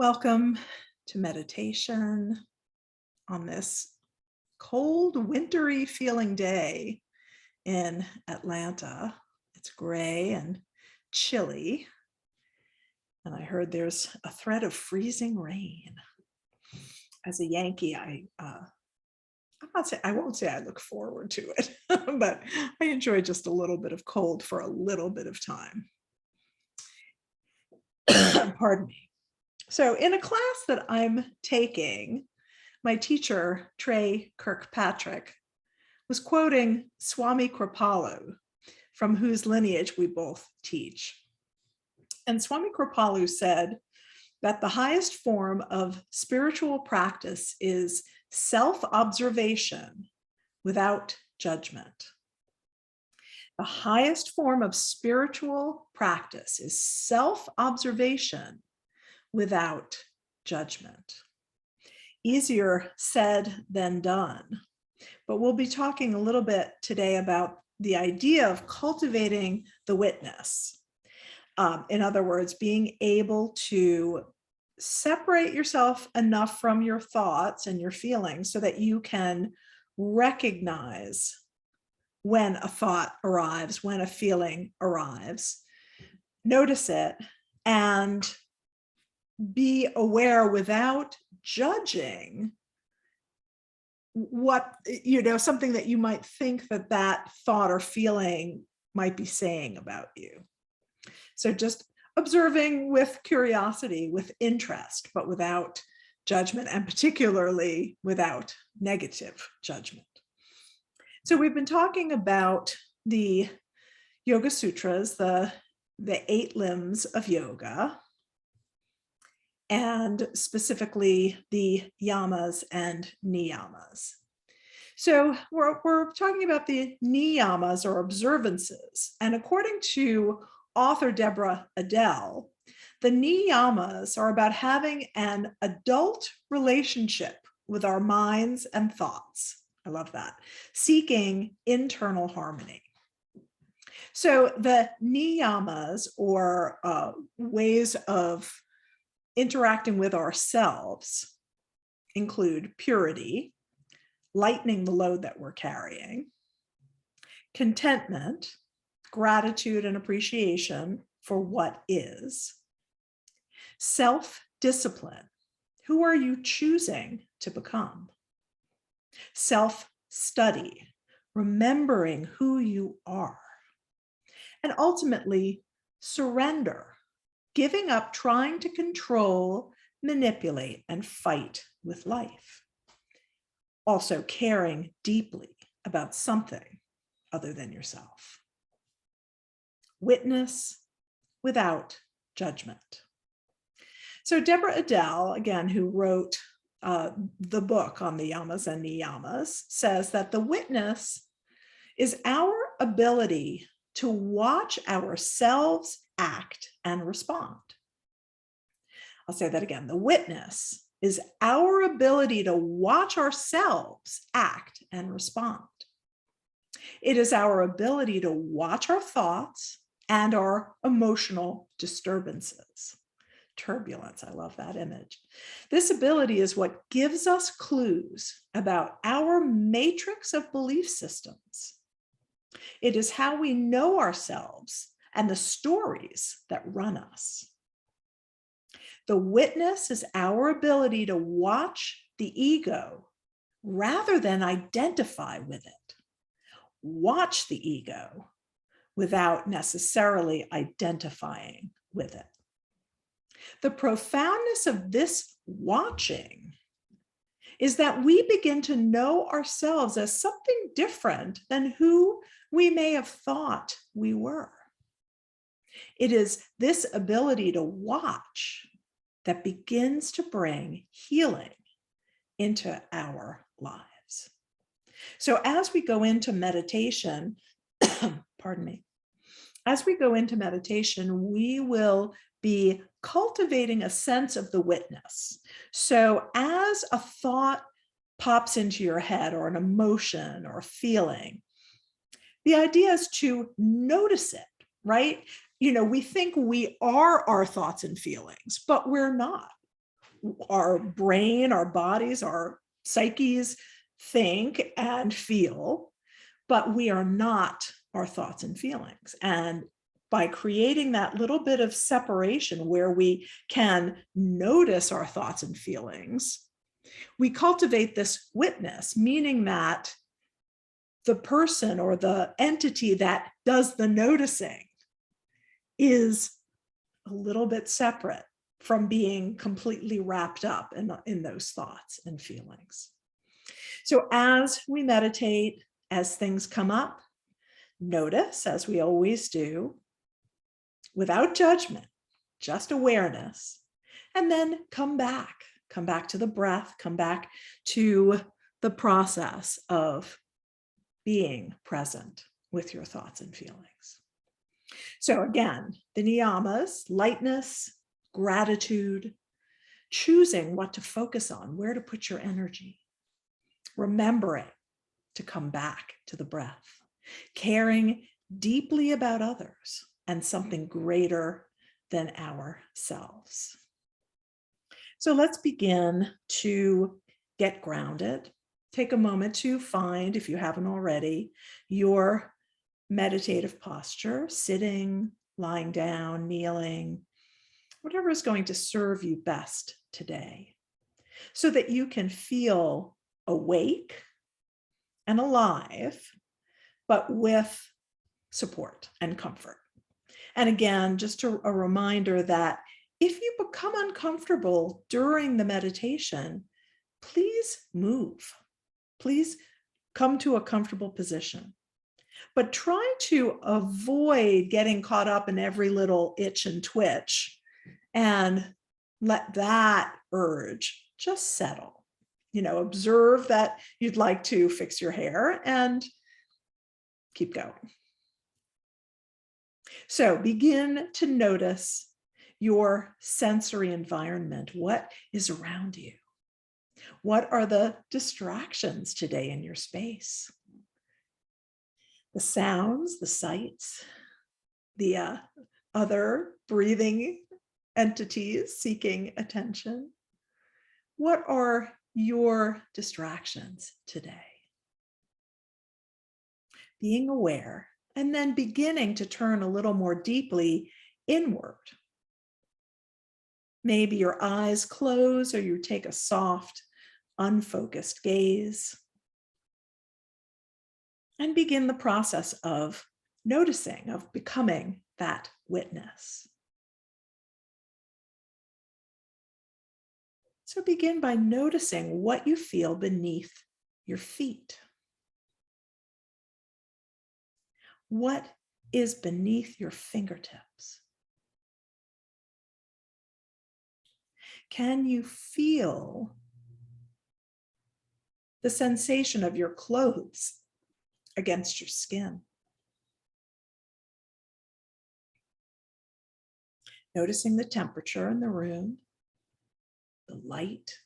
Welcome to meditation on this cold, wintry feeling day in Atlanta. It's gray and chilly, and I heard there's a threat of freezing rain. As a Yankee, I won't say I look forward to it, but I enjoy just a little bit of cold for a little bit of time. Pardon me. So in a class that I'm taking, my teacher, Trey Kirkpatrick, was quoting Swami Kripalu, from whose lineage we both teach. And Swami Kripalu said that the highest form of spiritual practice is self-observation without judgment. The highest form of spiritual practice is self-observation without judgment. Easier said than done, but we'll be talking a little bit today about the idea of cultivating the witness. In other words, being able to separate yourself enough from your thoughts and your feelings so that you can recognize when a thought arrives, when a feeling arrives, notice it, and be aware without judging what, something that you might think that thought or feeling might be saying about you. So just observing with curiosity, with interest, but without judgment, and particularly without negative judgment. So we've been talking about the Yoga Sutras, the 8 limbs of yoga, and specifically the yamas and niyamas. So we're talking about the niyamas, or observances. And according to author Deborah Adele, the niyamas are about having an adult relationship with our minds and thoughts. I love that. Seeking internal harmony. So the niyamas, or ways of interacting with ourselves, include purity, lightening the load that we're carrying, contentment, gratitude and appreciation for what is, self-discipline, who are you choosing to become, self-study, remembering who you are, and ultimately surrender, giving up trying to control, manipulate, and fight with life. Also caring deeply about something other than yourself. Witness without judgment. So Deborah Adele, again, who wrote the book on the yamas and niyamas, says that the witness is our ability to watch ourselves act and respond. I'll say that again. The witness is our ability to watch ourselves act and respond. It is our ability to watch our thoughts and our emotional disturbances. Turbulence, I love that image. This ability is what gives us clues about our matrix of belief systems. It is how we know ourselves and the stories that run us. The witness is our ability to watch the ego rather than identify with it. Watch the ego without necessarily identifying with it. The profoundness of this watching is that we begin to know ourselves as something different than who we may have thought we were. It is this ability to watch that begins to bring healing into our lives. So as we go into meditation, pardon me, as we go into meditation, we will be cultivating a sense of the witness. So as a thought pops into your head, or an emotion or a feeling, the idea is to notice it, right? We think we are our thoughts and feelings, but we're not. our brain, our bodies, our psyches think and feel, but we are not our thoughts and feelings. And by creating that little bit of separation where we can notice our thoughts and feelings, we cultivate this witness, meaning that the person or the entity that does the noticing is a little bit separate from being completely wrapped up in those thoughts and feelings. So as we meditate, as things come up, notice, as we always do, without judgment, just awareness, and then come back to the breath, come back to the process of being present with your thoughts and feelings. So again, the Niyamas, lightness, gratitude, choosing what to focus on, where to put your energy, remembering to come back to the breath, caring deeply about others and something greater than ourselves. So let's begin to get grounded. Take a moment to find, if you haven't already, your meditative posture, sitting, lying down, kneeling, whatever is going to serve you best today, so that you can feel awake and alive, but with support and comfort. And again, just a reminder that if you become uncomfortable during the meditation, please move. Please come to a comfortable position. But try to avoid getting caught up in every little itch and twitch and let that urge just settle. Observe that you'd like to fix your hair and keep going. So begin to notice your sensory environment. What is around you? What are the distractions today in your space? The sounds, the sights, the other breathing entities seeking attention. What are your distractions today? Being aware and then beginning to turn a little more deeply inward. Maybe your eyes close or you take a soft, unfocused gaze. And begin the process of noticing, of becoming that witness. So begin by noticing what you feel beneath your feet. What is beneath your fingertips? Can you feel the sensation of your clothes against your skin? Noticing the temperature in the room, the light.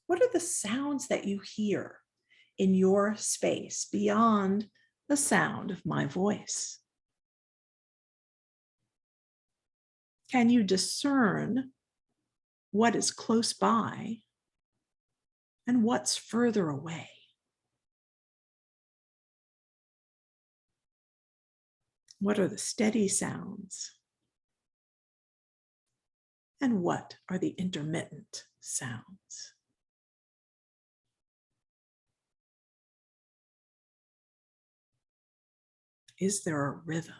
What are the sounds that you hear in your space beyond the sound of my voice? Can you discern what is close by and what's further away? What are the steady sounds? And what are the intermittent sounds? Is there a rhythm?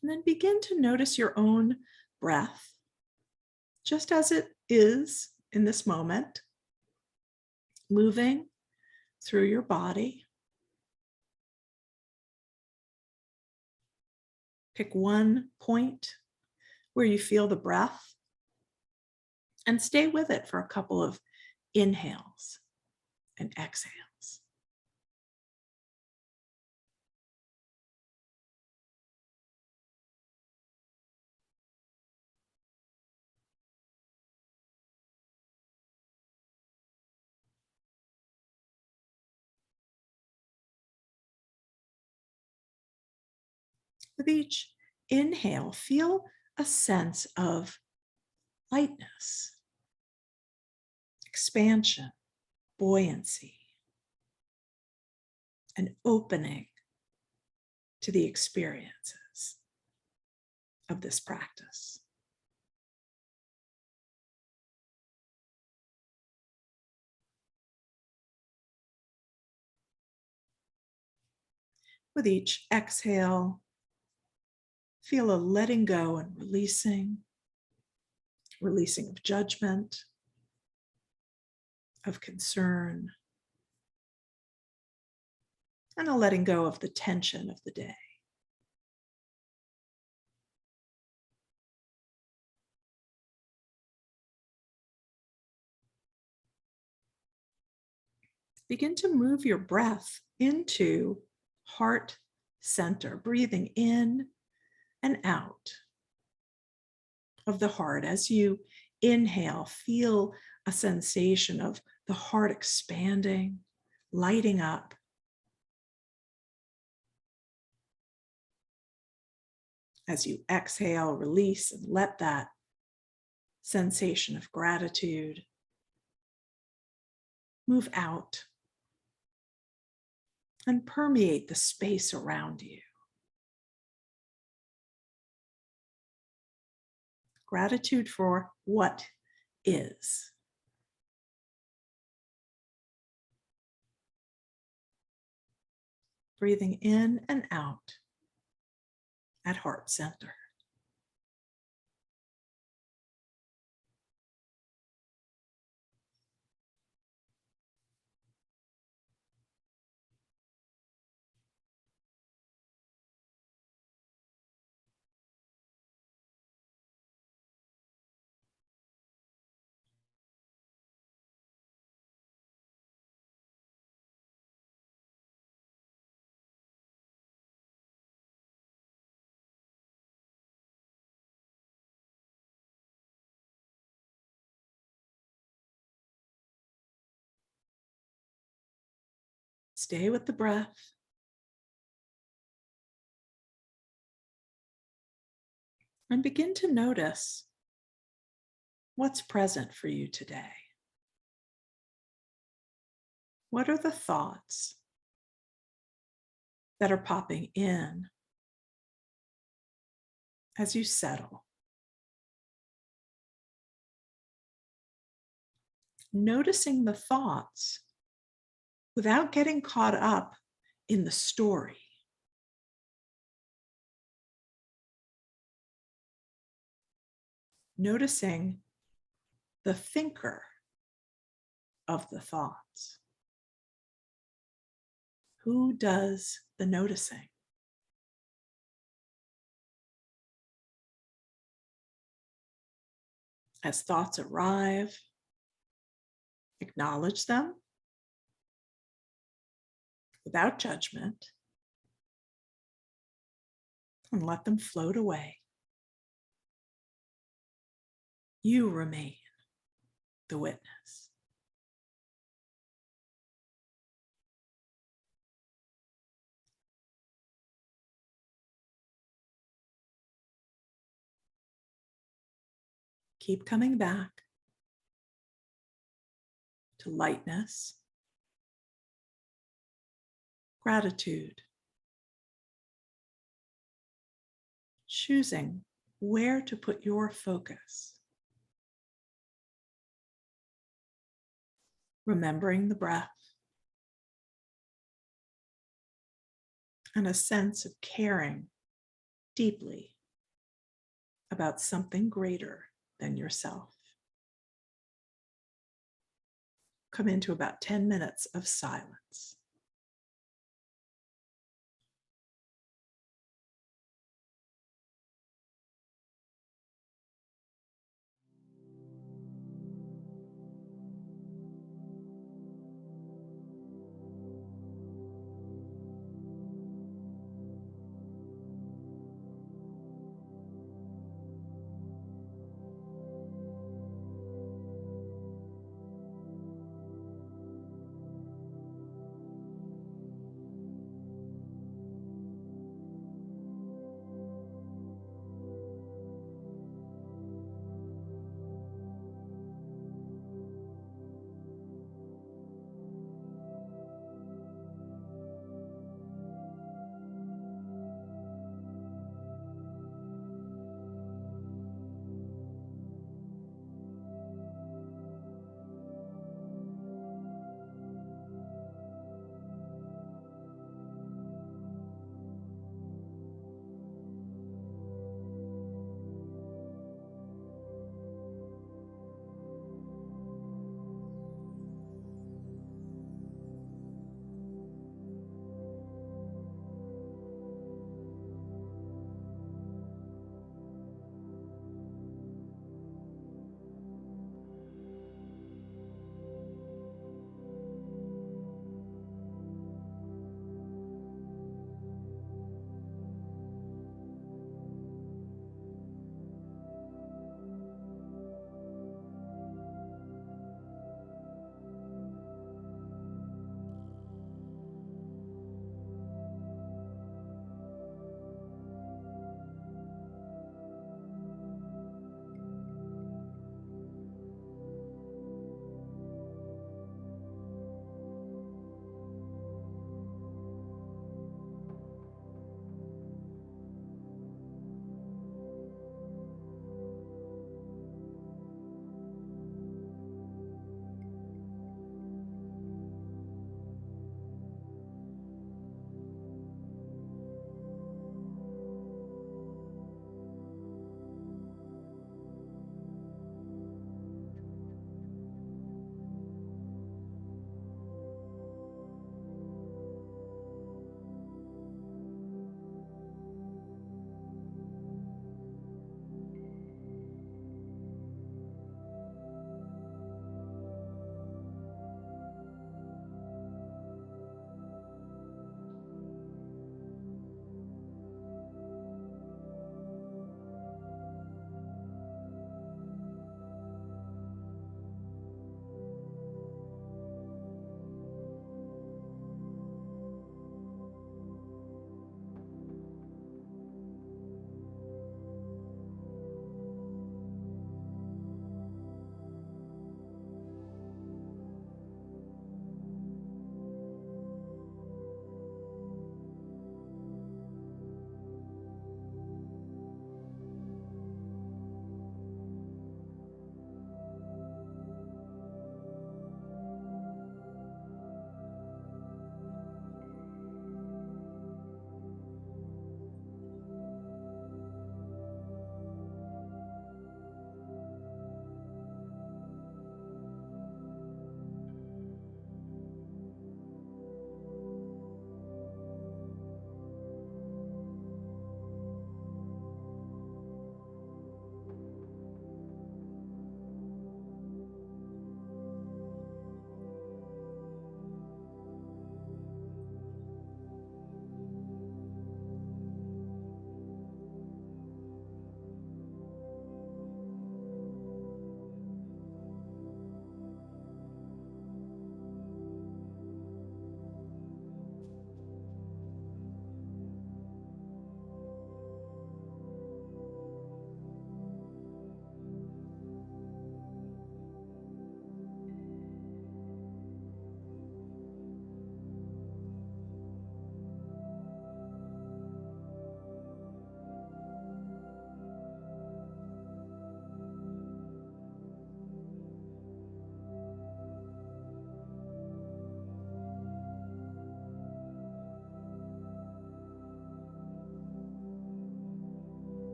And then begin to notice your own breath, just as it is in this moment, moving through your body. Pick one point where you feel the breath and stay with it for a couple of inhales and exhales. With each inhale, feel a sense of lightness, expansion, buoyancy, an opening to the experiences of this practice. With each exhale, feel a letting go and releasing of judgment, of concern, and a letting go of the tension of the day. Begin to move your breath into heart center, breathing in and out of the heart. As you inhale, feel a sensation of the heart expanding, lighting up. As you exhale, release and let that sensation of gratitude move out and permeate the space around you. Gratitude for what is. Breathing in and out at heart center. Stay with the breath. And begin to notice what's present for you today. What are the thoughts that are popping in as you settle? Noticing the thoughts without getting caught up in the story. Noticing the thinker of the thoughts. Who does the noticing? As thoughts arrive, acknowledge them without judgment and let them float away. You remain the witness. Keep coming back to lightness, gratitude, choosing where to put your focus, remembering the breath, and a sense of caring deeply about something greater than yourself. Come into about 10 minutes of silence.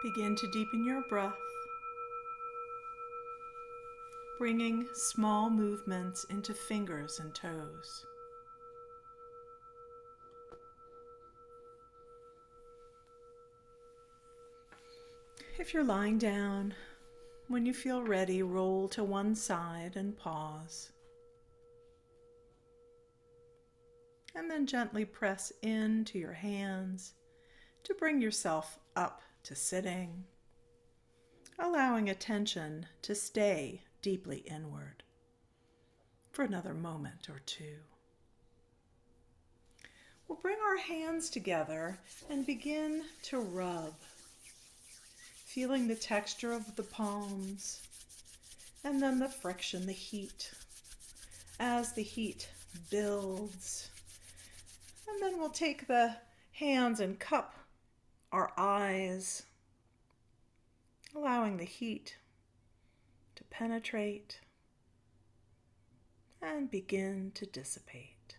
Begin to deepen your breath, bringing small movements into fingers and toes. If you're lying down, when you feel ready, roll to one side and pause. And then gently press into your hands to bring yourself up to sitting, allowing attention to stay deeply inward for another moment or two. We'll bring our hands together and begin to rub, feeling the texture of the palms and then the friction, the heat, as the heat builds. And then we'll take the hands and cup our eyes, allowing the heat to penetrate and begin to dissipate.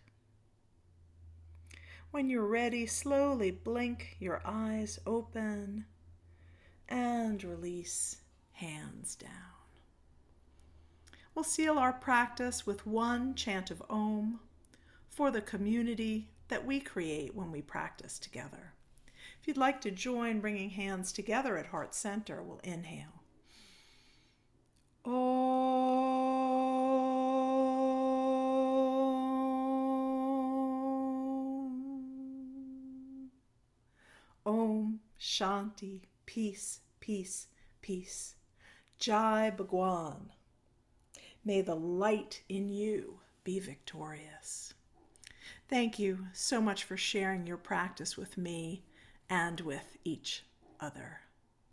When you're ready, slowly blink your eyes open and release hands down. We'll seal our practice with one chant of Om for the community that we create when we practice together. If you'd like to join bringing hands together at Heart Center, we'll inhale. Om. Om Shanti. Peace, peace, peace. Jai Bhagwan. May the light in you be victorious. Thank you so much for sharing your practice with me and with each other.